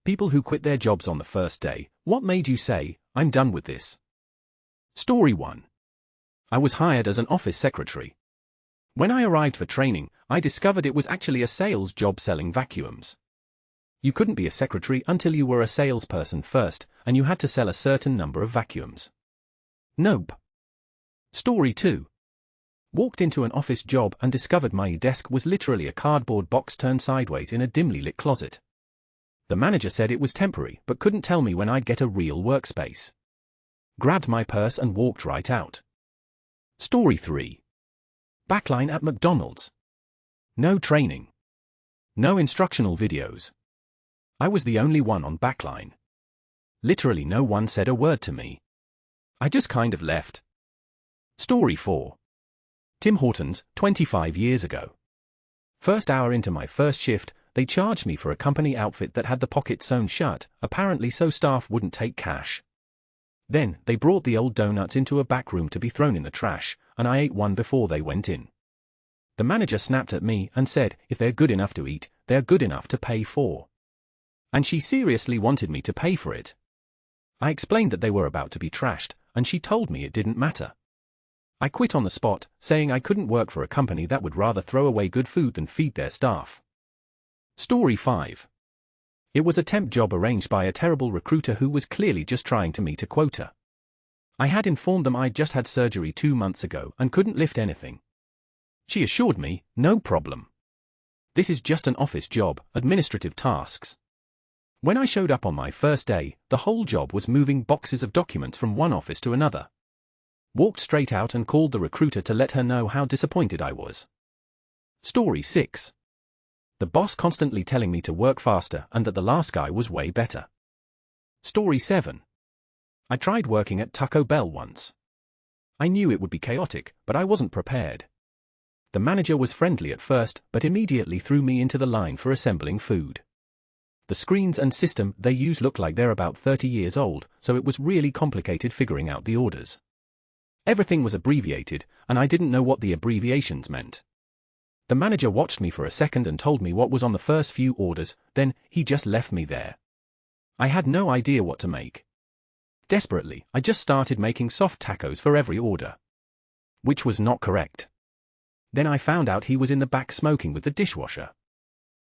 People who quit their jobs on the first day. What made you say, "I'm done with this"? Story 1. I was hired as an office secretary. When I arrived for training, I discovered it was actually a sales job selling vacuums. You couldn't be a secretary until you were a salesperson first, and you had to sell a certain number of vacuums. Nope. Story 2. Walked into an office job and discovered my desk was literally a cardboard box turned sideways in a dimly lit closet. The manager said it was temporary but couldn't tell me when I'd get a real workspace. Grabbed my purse and walked right out. Story 3. Backline at McDonald's. No training. No instructional videos. I was the only one on backline. Literally no one said a word to me. I just kind of left. Story 4. Tim Hortons, 25 years ago. First hour into my first shift, they charged me for a company outfit that had the pockets sewn shut, apparently so staff wouldn't take cash. Then, they brought the old donuts into a back room to be thrown in the trash, and I ate one before they went in. The manager snapped at me and said, if they're good enough to eat, they're good enough to pay for. And she seriously wanted me to pay for it. I explained that they were about to be trashed, and she told me it didn't matter. I quit on the spot, saying I couldn't work for a company that would rather throw away good food than feed their staff. Story 5. It was a temp job arranged by a terrible recruiter who was clearly just trying to meet a quota. I had informed them I'd just had surgery 2 months ago and couldn't lift anything. She assured me, no problem. This is just an office job, administrative tasks. When I showed up on my first day, the whole job was moving boxes of documents from one office to another. Walked straight out and called the recruiter to let her know how disappointed I was. Story 6. The boss constantly telling me to work faster and that the last guy was way better. Story 7. I tried working at Taco Bell once. I knew it would be chaotic, but I wasn't prepared. The manager was friendly at first, but immediately threw me into the line for assembling food. The screens and system they use look like they're about 30 years old, so it was really complicated figuring out the orders. Everything was abbreviated, and I didn't know what the abbreviations meant. The manager watched me for a second and told me what was on the first few orders, then he just left me there. I had no idea what to make. Desperately, I just started making soft tacos for every order. Which was not correct. Then I found out he was in the back smoking with the dishwasher.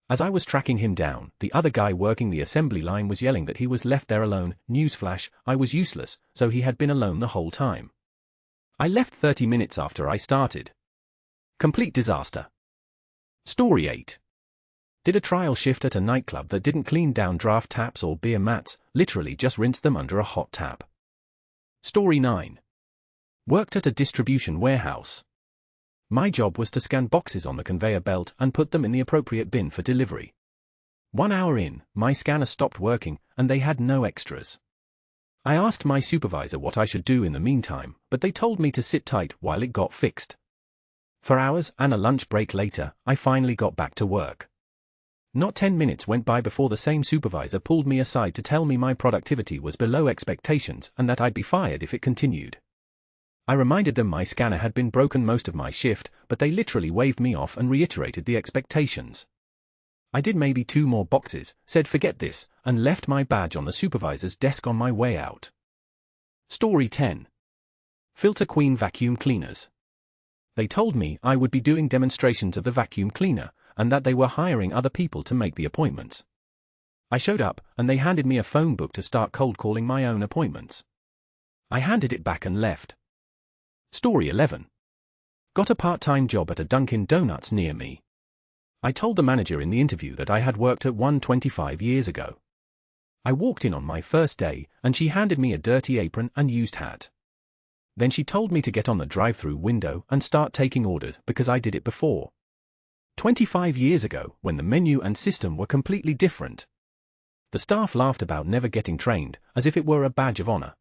As I was tracking him down, the other guy working the assembly line was yelling that he was left there alone. Newsflash, I was useless, so he had been alone the whole time. I left 30 minutes after I started. Complete disaster. Story 8. Did a trial shift at a nightclub that didn't clean down draft taps or beer mats, literally just rinsed them under a hot tap. Story 9. Worked at a distribution warehouse. My job was to scan boxes on the conveyor belt and put them in the appropriate bin for delivery. 1 hour in, my scanner stopped working, and they had no extras. I asked my supervisor what I should do in the meantime, but they told me to sit tight while it got fixed. For hours and a lunch break later, I finally got back to work. Not 10 minutes went by before the same supervisor pulled me aside to tell me my productivity was below expectations and that I'd be fired if it continued. I reminded them my scanner had been broken most of my shift, but they literally waved me off and reiterated the expectations. I did maybe 2 more boxes, said forget this, and left my badge on the supervisor's desk on my way out. Story 10. Filter Queen Vacuum Cleaners. They told me I would be doing demonstrations of the vacuum cleaner, and that they were hiring other people to make the appointments. I showed up, and they handed me a phone book to start cold calling my own appointments. I handed it back and left. Story 11. Got a part-time job at a Dunkin' Donuts near me. I told the manager in the interview that I had worked at one 25 years ago. I walked in on my first day, and she handed me a dirty apron and used hat. Then she told me to get on the drive-through window and start taking orders because I did it before. 25 years ago, when the menu and system were completely different. The staff laughed about never getting trained, as if it were a badge of honor.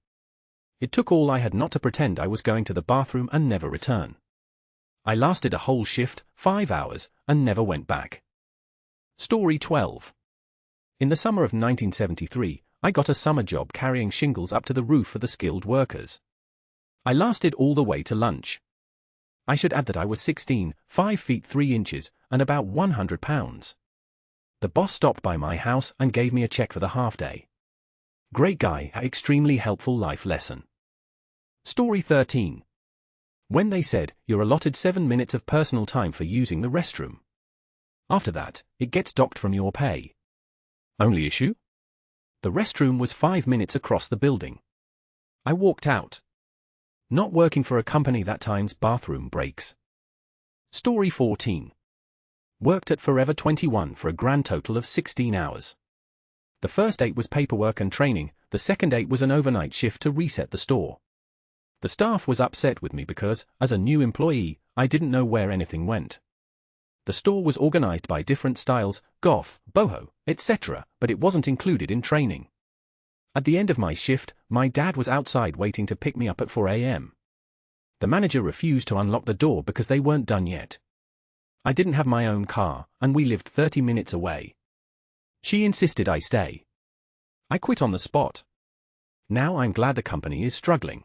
It took all I had not to pretend I was going to the bathroom and never return. I lasted a whole shift, 5 hours, and never went back. Story 12. In the summer of 1973, I got a summer job carrying shingles up to the roof for the skilled workers. I lasted all the way to lunch. I should add that I was 16, 5 feet 3 inches, and about 100 pounds. The boss stopped by my house and gave me a check for the half day. Great guy, extremely helpful life lesson. Story 13. When they said, you're allotted 7 minutes of personal time for using the restroom. After that, it gets docked from your pay. Only issue? The restroom was 5 minutes across the building. I walked out. Not working for a company that times bathroom breaks. Story 14. Worked at Forever 21 for a grand total of 16 hours. The first 8 was paperwork and training, the second 8 was an overnight shift to reset the store. The staff was upset with me because, as a new employee, I didn't know where anything went. The store was organized by different styles, goth, boho, etc., but it wasn't included in training. At the end of my shift, my dad was outside waiting to pick me up at 4 a.m. The manager refused to unlock the door because they weren't done yet. I didn't have my own car, and we lived 30 minutes away. She insisted I stay. I quit on the spot. Now I'm glad the company is struggling.